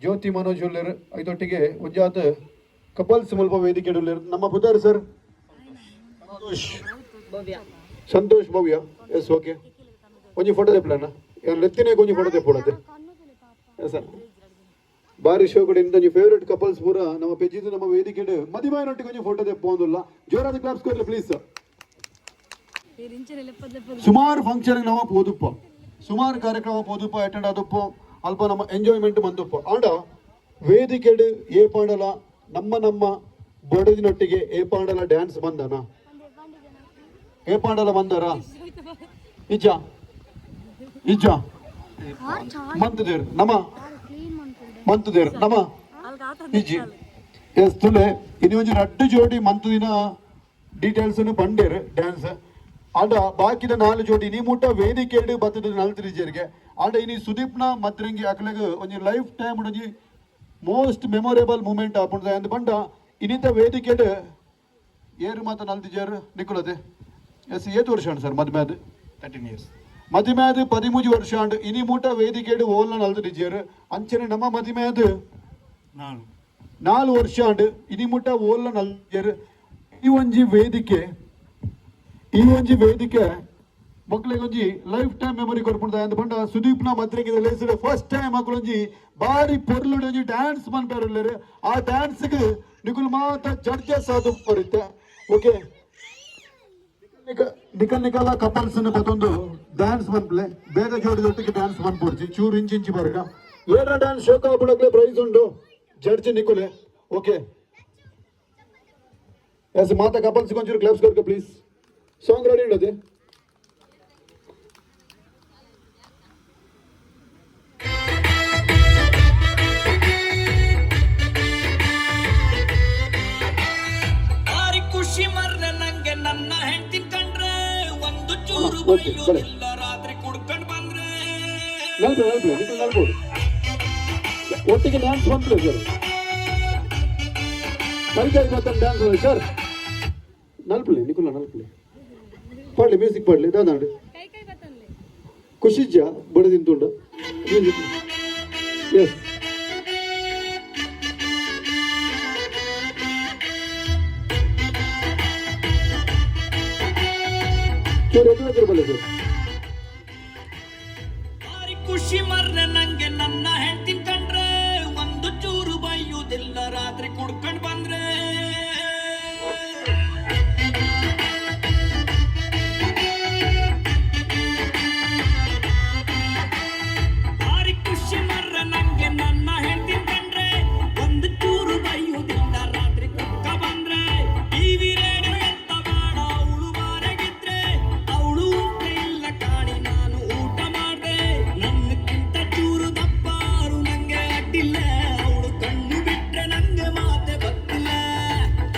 ಜ್ಯೋತಿ ಮನೋಜ್ ಉಳ್ಳೇರು ಐದೊಟ್ಟಿಗೆ ಒಂಜಾತ ಕಪಲ್ಸ್ ಮುಲ್ಪ ವೇದಿಕೆ ಉಳ್ಳೇರು ನಮ್ಮ ಪುದಾರ್ ಸರ್ ಸಂತೋಷ್ ಭವ್ಯ. ಎಸ್ ಓಕೆ ಒಂಜಿ ಫೋಟೋ ತೆಪ್ಪಲಣ್ಣ ನೆತ್ತಿನೇ ಒಂಜಿ ಫೋಟೋ ತೆಪ್ಪೋಡತ್ತೆ ಸರ್ ಬಾರಿ ಶೋ ಕೂಡ ಇಂದ ಫೇವ್ರೆಟ್ ಕಪಲ್ಸ್ ಪೂರ ನಮ್ಮ ಪೆಜ್ಜಿದು ನಮ್ಮ ವೇದಿಕೆ ಮದಿಮಾಯನೊಟ್ಟಿಗೆ ಒಂಜಿ ಫೋಟೋ ತೆಪ್ಪೊಂದಿಲ್ಲ. ಜೋರಾದ ಕ್ಲಾಪ್ಸ್ ಕೊಡ್ಲಿ ಪ್ಲೀಸ್. ಸುಮಾರು ಫಂಕ್ಷನ್ ನಾವು ಪೋದುಪ್ಪ ಸುಮಾರು ಕಾರ್ಯಕ್ರಮ ಪೋದುಪ್ಪ ಅಟೆಂಡ್ ಆದಪ್ಪ ಅಲ್ಪ ನಮ್ಮ ಎಂಜಾಯ್ಮೆಂಟ್ ಬಂದಪ್ಪ ಆಂಡ ವೇದಿಕೆಡು ಏ ಪಾಂಡಲ ನಮ್ಮ ಬಡದಿನೊಟ್ಟಿಗೆ ಏ ಪಾಂಡಲ ಡ್ಯಾನ್ಸ್ ಬಂದನ ಏ ಪಾಂಡಲ ಬಂದರ ಇಜ್ಜ ಇಜ್ಜ ಮಂತದೇರ್ ನಮ್ಮ ಮಂತದೇರ್ ನಮ್ಮ ಇಜ್ಜಿ ಎಸ್ ತುಲೆ ಇನ್ನು ಒಂಜಿ ರಡ್ಡು ಜೋಡಿ ಮಂತು ದಿನ ಡೀಟೇಲ್ಸ್ ಬಂಡೇರ್ ಡ್ಯಾನ್ಸ್ ಆಂಡ ಬಾಕಿದ 4 ಜೋಡಿ ನೀ ಮುಟ್ಟ ವೇದಿಕೆ ಬತ್ತದ ನಲ್ತಿರಿಜರ್ಗೆ ಆಂಡ ಇನಿ ಸುದೀಪ್ನ ಮದ್ರಂಗಿ ಅಕ್ಲೆಗ್ ಒಂಜಿ ಲೈಫ್ ಟೈಮ್ ಒಂಜಿ ಮೋಸ್ಟ್ ಮೆಮೊರೇಬಲ್ ಮೂಮೆಂಟ್ ಆಪುಂಡ ಅಂದ್ ಬಂಡ ಇನ್ನಿಂತ ವೇದಿಕೆ ಏರು ಮಾತ ನಲ್ತಿಜರ್ ನಿಕ್ಕುಲದೆ ಎಸ್ ಏತ್ ವರ್ಷ ಅಂಡ್ ಸರ್ ಮದ್ಮ್ಯಾದ್ 13 years ಮದಿಮ್ಯಾದ್ 13 ವರ್ಷ ಅಂಡ್ ಇನಿ ಮುಟ್ಟ ವೇದಿಕೆ ಓಲ್ನ ನಲ್ತಿಜರ್ ಅಂಚನೆ ನಮ್ಮ ಮದಿಮ್ಯಾದ್ 4 ವರ್ಷ ಅಂಡ್ ಇನಿ ಮುಟ್ಟ ಓಲ್ನ ನಲ್ತಿಜರ್ ಈ ಒಂಜಿ ವೇದಿಕೆ ಮಕ್ಕಳಿಗೊಂಜಿ ಲೈಫ್ ಟೈಮ್ ಮೆಮೊರಿ ಕೊಡ್ಪುಂಡ ಅಂದ್ ಬಂಡ ಸುದೀಪ್ನ ಮದ್ರೆಗೆ ಲೇಸಿದ ಫಸ್ಟ್ ಟೈಮ್ ಮಕ್ಕಳೊಂಜಿ ಬಾರಿ ಪೊರ್ಲುಡೊಂಜಿ ಡ್ಯಾನ್ಸ್ ಮನ್ಪೇರಲ್ಲೇರು ಆ ಡ್ಯಾನ್ಸ್ಗೆ ನಿಕುಲ್ ಮಾತ ಜಡ್ಜಸ್ ಆದು ಬರುತ್ತೆ. ಓಕೆ ನಿಕಲ್ ಕಪಲ್ಸ್ ಮತ್ತೊಂದು ಡ್ಯಾನ್ಸ್ ಮನ್ಪ್ಲೆ ಬೇಗ ಜೋಡಿದೊಟ್ಟಿಗೆ ಡ್ಯಾನ್ಸ್ ಮನ್ಪೊಡ್ಚಿ ಚೂರು ಇಂಚಿ ಬರ್ಗ ಏರ ಡ್ಯಾನ್ಸ್ ಶೋಕ ಬಿಡಕ್ಲೆ ಪ್ರೈಸ್ ಉಂಡು ಜಡ್ಜ್ ನಿಕುಲೆ. ಓಕೆ ಎಸ್ ಮಾತ ಕಪಲ್ಸ್ ಒಂಚೂರು ಕ್ಲಾಪ್ಸ್ ಕೊಡ್ಕ ಪ್ಲೀಸ್. ಸಾಂಗ್ ರೆಡಿ ಇಡೋದೆ ಖುಷಿ ಮರ್ರೆ ನಂಗೆ ನನ್ನ ಹೆಂಡತಿ ಕಂಡ್ರೆ ಒಂದು ಚೂರು ಬೈಯೋದಿಲ್ಲ ರಾತ್ರಿ ಕುಡ್ಕೊಂಡ್ ಬಂದ್ರೆ ನಲ್ಬೋದು ಒಟ್ಟಿಗೆ ಡ್ಯಾನ್ಸ್ ಬಂದ್ರೆ ಸರ್ ಪರಿಚಯ ಮತ್ತೊಂದು ಡ್ಯಾನ್ಸ್ ಸರ್ ನಲ್ಪಲೆ ನಿಕುಲ ನಲ್ಪಲೆ ಪಾಡ್ಲಿ ಮ್ಯೂಸಿಕ್ ಪಾಡ್ಲಿ ದಾದಾಂಡು ಖುಷಿಜ್ಜ ಬಡದಿಂತುಂಡ ಮ್ಯೂಸಿಕ್ ಎಸ್ ಖುಷಿ ಮರ್ರೆ ನಂಗೆ ನನ್ನ ಹೆಂಡತಿ ಕಂಡ್ರೆ ಒಂದು ಚೂರು ಬೈಯುವುದಿಲ್ಲ ರಾತ್ರಿ ಕುಡ್ಕೊಂಡ್ ಬಂದ್ರೆ ಭಾರಿ ಖುಷಿ ಮರ್ರೆ ನಂಗೆ ನನ್ನ ಹೆಂಡತಿ ಕಂಡ್ರೆ ಒಂದು ಚೂರು ಬೈಯುವುದಿಲ್ಲ ರಾತ್ರಿ ಕುಡ್ಕ ಬಂದ್ರೆ ಟಿವಿ ರೇಡಿಯೋ ಎಂತ ಬೇಡ ಅವಳು ಬಾರಗಿದ್ರೆ ಅವಳು ಇಲ್ಲ ಕಾಣಿ ನಾನು ಊಟ ಮಾಡ್ದೆ ನನ್ನಕ್ಕಿಂತ ಚೂರು ದಪ್ಪಾರು ನಂಗೆ ಅಡ್ಡಿಲ್ಲ ಅವಳು ಕಣ್ಣು ಬಿಟ್ರೆ ನಂಗೆ ಮಾತೆ ಗೊತ್ತಿಲ್ಲ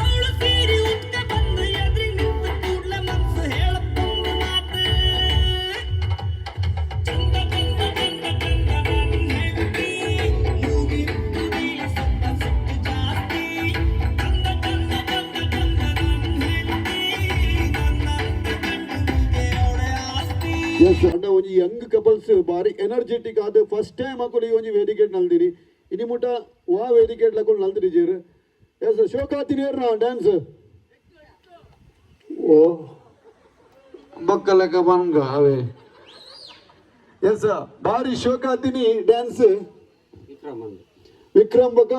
ಅವಳು ಸೀರಿ ಉಟ್ಟ ಬಂದು ಎದುರಿ ನಿಂತ ಕೂಡ್ಲೆ ಮನ್ಸು ಹೇಳತ್ತೊಂದು ಮಾತು ಚಂದ ಚಂದ ಚಂದ ಚಂದ ನನ್ನ ಹೆಂಡತಿ ಮೂಗಿತ್ತು ನೀಲಿ ಸ್ವಲ್ಪ ಸಿಟ್ಟು ಜಾಸ್ತಿ ಚಂದ ಚಂದ ಚಂದ ಚಂದ ನನ್ನ ಹೆಂಡತಿ ನನ್ನಂತ ಗಂಡನಿಗೆ ಅವಳೆ ಆಸ್ತಿ. ಎಸ್ ಅಂಡ ಒಂಜಿ ಯಂಗ್ ಕಪಲ್ಸ್ ಬಾರಿ ಎನರ್ಜೆಟಿಕ್ ಆದ ಫಸ್ಟ್ ಟೈಮ್ ಹಾಕೊಂಡು ಈ ಒಂಜಿ ವೇದಿಕೆ ನಲ್ದಿರಿ ಇನಿ ಮುಟ ವಾ ವೇದಿಕೆ ಹಾಕೊಂಡು ನಲ್ದಿರಿ ಜೇರು. ಎಸ್ ಶೋಕಾತಿನೇರ್ನ ಡ್ಯಾನ್ಸ್ ಓ ಬಕ್ಕಲೆಕ್ಕ ಬಂಗ ಅವೇ ಎಸ್ ಬಾರಿ ಶೋಕಾತಿನಿ ಡ್ಯಾನ್ಸ್ ವಿಕ್ರಮ್ ಬಕ್ಕ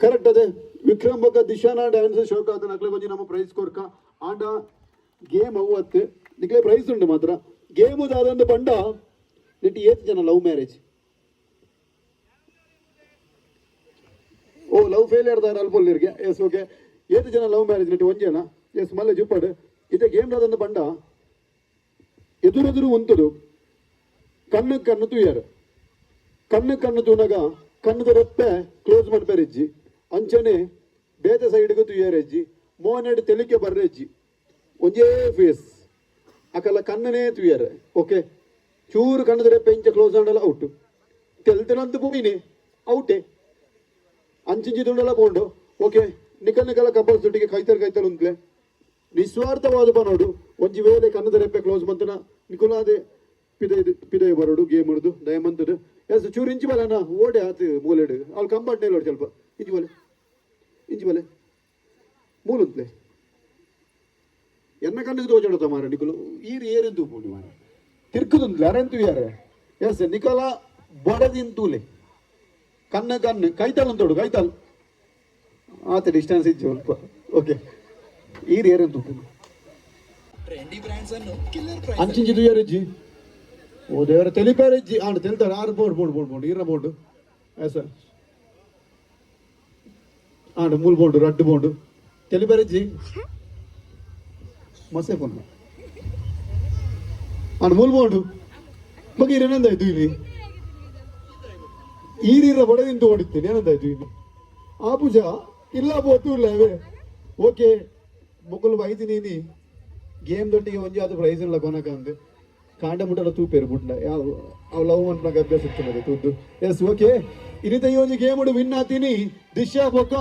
ಕರೆಕ್ಟ್ ಅದೇ ವಿಕ್ರಮ್ ಬಕ್ಕ ದಿಶಾನ ಡ್ಯಾನ್ಸ್ ಶೋಕಾತನ ಅಕ್ಲೆ ಬಂಜಿ ನಮ್ಮ ಪ್ರೈಸ್ ಕೊರ್ಕ ಆಂಡ ಗೇಮ್ ಅವತ್ತು ನಿಕ್ಲೆ ಪ್ರೈಸ್ ಉಂಟು ಮಾತ್ರ ಗೇಮ್ ದಾದಂದು ಬಂಡ ನಿಟ್ಟು ಏತ್ ಜನ ಲವ್ ಮ್ಯಾರೇಜ್ ಓ ಲವ್ ಫೇಲಿಯರ್ ದಾರ ಅಲ್ಪೊಲ್ಲಿರ್ಗೆ ಎಸ್ ಓಕೆ ಏತ್ ಜನ ಲವ್ ಮ್ಯಾರೇಜ್ ನಿಟ್ಟು ಒಂಜನ ಎಸ್ ಮಲ್ಲೆ ಜುಪ್ಪಡ್ ಇತ್ತೆ ಗೇಮ್ ದಾದಂದು ಬಂಡ ಎದುರೆದುರು ಉಂತದು ಕಣ್ಣು ತೂಯರು ಕಣ್ಣು ತೂನಗ ಕಣ್ಣದ ರೆಪ್ಪೆ ಕ್ಲೋಸ್ ಮಾಡ್ಬೇರೆಜ್ಜಿ ಅಂಚನೆ ಬೇತೆ ಸೈಡ್ಗೆ ತೂಯರೆಜ್ಜಿ ಮೋನೆಡ್ ತೆಲಿಕೆ ಬರ್ರೆಜ್ಜಿ ಒಂಜೇ ಫೇಸ್ ಅಕಲ್ಲ ಕಣ್ಣನೇ ತೂಯರೆ ಓಕೆ ಚೂರು ಕಣ್ಣದ ರೆಪ್ಪೆ ಇಂಚ ಕ್ಲೋಸ್ ಮಾಡಲ್ಲ ಔಟು ತೆಲ್ತನಂತ ಪೋಯಿನಿ ಔಟೆ ಅಂಚಿಂಚಿ ತುಂಡಲ್ಲ ಪೋಂಡು ಓಕೆ ನಿಕಲ್ ಕಬ್ಬಲ್ ದುಡ್ಡಿಗೆ ಕೈತಲ್ ಉಂತ್ಲೆ ನಿಸ್ವಾರ್ಥವಾದ ನೋಡು ಒಂಜಿ ವೇಳೆ ಕನ್ನದ ರೆಪ್ಪೆ ಕ್ಲೋಸ್ ಮಂತನ ನಿಕುಲಾದೆ ಪಿದಯ ಬರೋಡು ಗೇಮ್ ಹಿಡಿದು ದಯಮಂತದು ಎಸ್ ಚೂರು ಇಂಚಿ ಬಲನ ಓಡೆ ಆತು ಮೂಲೆಡು ಅವ್ಳು ಕಂಬಾಟ್ ನೇಲೋಡು ಸ್ವಲ್ಪ ಇಂಚಿ ಬಲೆ ಮೂಲುಂತ್ಲೆ ಎನ್ನ ಕಣ್ಣಿಗೆ ತೋಚಾಡತ ಮಾರ ನಿಕುಲು ಏರಿಂದು ಪೂಡಿ ಮಾರ ತಿರ್ಕುದುಂತ್ಲೆ ಅರೆಂತು ಯಾರ ಎಸ್ ನಿಕಲ ಬಡದಿಂತೂಲೆ ಕಣ್ಣು ಕೈತಾಲ್ ಅಂತೋಡು ಕೈತಾಲ್ ಆತ ಡಿಸ್ಟೆನ್ಸ್ ಇಚ್ಚು ಸ್ವಲ್ಪ ಓಕೆ ಏರಿಂತು ಅಂಚಿಂಚಿದು ಯಾರಿಜ್ಜಿ ಓ ದೇವರ ತೆಲಿಪೇರಿಜ್ಜಿ ತೆಲ್ತಾರೆ ಆರು ಬೋರ್ಡ್ ಈರ ಬೋರ್ಡು ಎಸ್ ಮೂಲ್ ಬೋರ್ಡು ರಡ್ಡು ಬೋರ್ಡು ತೆಲಿಪೇರಿಜ್ಜಿ ಮಸೆ ಪೊನ್ನ ಮೂಲ್ ಬೋರ್ಡು ಬಗ್ಗೆ ಏನಂದಾಯ್ತು ಇಲ್ಲಿ ಈರಿರ ಬಡದಿಂತು ಓಡಿತ್ತೇನೆ ಏನಂದಾಯ್ತು ಇಲ್ಲಿ ಆ ಪೂಜಾ ಇಲ್ಲ ಬೋತು ಇಲ್ಲ ಅವೇ ಓಕೆ ಮೊಕ್ಕಲು ಬೈದಿ ನೀನಿ ಗೇಮ್ ದೊಟ್ಟಿಗೆ ಒಂಜಿ ಅದು ಪ್ರೈಸ್ ಇಲ್ಲ ಕೊನಕ ಅಂದೆ ಕಾಂಡ ಮುಟ್ಟಲ ತೂಪೇರು ಬುಡ್ಲ ಯಾವ ಅವ್ ಲವ್ ಮಂಟ್ನಾಗ ಅಭ್ಯಾಸ ಇರ್ತದೆ ತುದ್ದು ಎಸ್ ಓಕೆ ಇನ್ನಿತ ಈ ಒಂಜಿ ಗೇಮ್ ವಿನ್ ಆತೀನಿ ದಿಶಾ ಬೊಕ್ಕ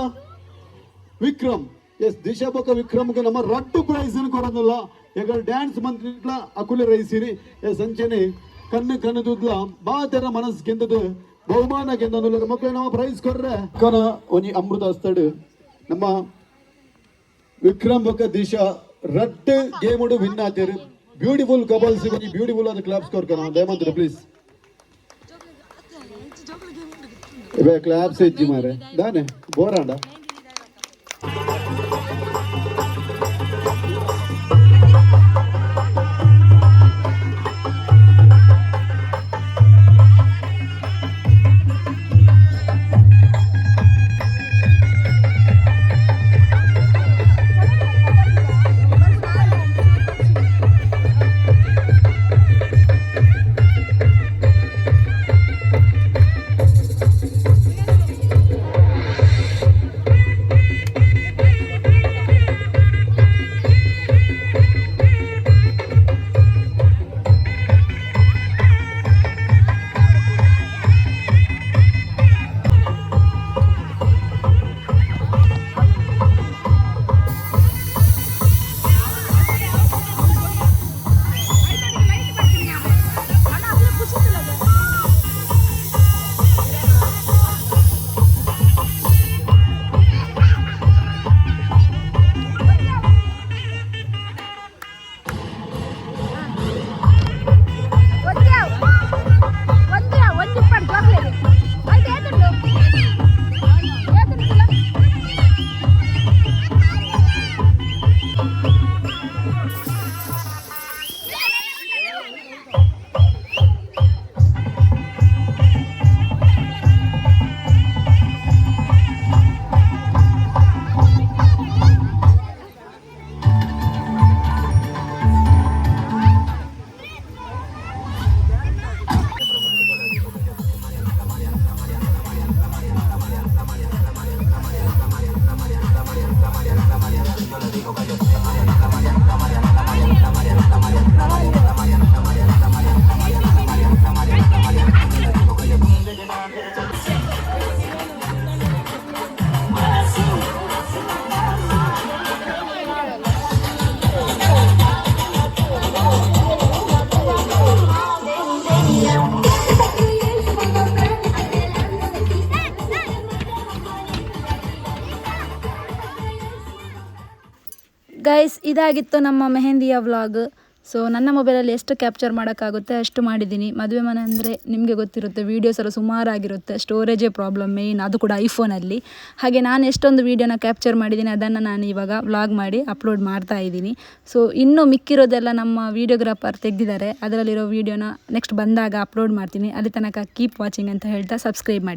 ವಿಕ್ರಮ್ ಎಸ್ ದಿಶಾ ಬೊಕ್ಕ ವಿಕ್ರಮ್ಗೆ ನಮ್ಮ ರಡ್ಡು ಪ್ರೈಸ್ ಕೊಡೋದಿಲ್ಲ ಈಗ ಡ್ಯಾನ್ಸ್ ಮಂತ್ರಿಟ್ಲ ಅಕುಲೆ ರೈಸಿರಿ ಎಸ್ ಅಂಚೆನೆ ಕಣ್ಣು ದುದ್ಲ ಬಾ ತೆರ ಮನಸ್ಸು ಕೆಂದದು ಬಹುಮಾನ ಕೆಂದ ಮಕ್ಕಳು ನಮ್ಮ ಪ್ರೈಸ್ ಕೊರ್ರೆ ಕನ ಒಂಜಿ ಅಮೃತ ಹಸ್ತಡು ನಮ್ಮ ವಿಕ್ರಮ್ ಬೊಕ್ಕ ದಿಶಾ ರಡ್ಡು ಗೇಮ್ ವಿನ್ ಆತೀರಿ ಬ್ಯೂಟಿಫುಲ್ ಕಪಲ್ಸ್ ಬ್ಯೂಟಿಫುಲ್ ಆದ ಕ್ಲಾಪ್ಸ್ ಕೊರ್ಕನ ದಯಮಂತ್ರ ಪ್ಲೀಸ್ ಕ್ಲಾಪ್ಸ್ ಇಜ್ಜಿ ಮಾರೆ ದಾನೆ ಬೋರಾಂಡ ಗೈಸ್ ಇದಾಗಿತ್ತು ನಮ್ಮ ಮೆಹಂದಿಯ ವ್ಲಾಗ್. ಸೊ ನನ್ನ ಮೊಬೈಲಲ್ಲಿ ಎಷ್ಟು ಕ್ಯಾಪ್ಚರ್ ಮಾಡೋಕ್ಕಾಗುತ್ತೆ ಅಷ್ಟು ಮಾಡಿದ್ದೀನಿ. ಮದುವೆ ಮನೆ ಅಂದರೆ ನಿಮಗೆ ಗೊತ್ತಿರುತ್ತೆ, ವೀಡಿಯೋಸ್ ಎಲ್ಲ ಸುಮಾರಾಗಿರುತ್ತೆ, ಸ್ಟೋರೇಜೇ ಪ್ರಾಬ್ಲಮ್ ಮೇಯ್ನ್, ಅದು ಕೂಡ ಐಫೋನಲ್ಲಿ. ಹಾಗೆ ನಾನು ಎಷ್ಟೊಂದು ವೀಡಿಯೋನ ಕ್ಯಾಪ್ಚರ್ ಮಾಡಿದ್ದೀನಿ ಅದನ್ನು ನಾನು ಇವಾಗ ವ್ಲಾಗ್ ಮಾಡಿ ಅಪ್ಲೋಡ್ ಮಾಡ್ತಾ ಇದ್ದೀನಿ. ಸೊ ಇನ್ನೂ ಮಿಕ್ಕಿರೋದೆಲ್ಲ ನಮ್ಮ ವೀಡಿಯೋಗ್ರಾಫರ್ ತೆಗೆದಿದ್ದಾರೆ, ಅದರಲ್ಲಿರೋ ವೀಡಿಯೋನ ನೆಕ್ಸ್ಟ್ ಬಂದಾಗ ಅಪ್ಲೋಡ್ ಮಾಡ್ತೀನಿ. ಅಲ್ಲಿ ತನಕ ಕೀಪ್ ವಾಚಿಂಗ್ ಅಂತ ಹೇಳ್ತಾ ಸಬ್ಸ್ಕ್ರೈಬ್ ಮಾಡಿ.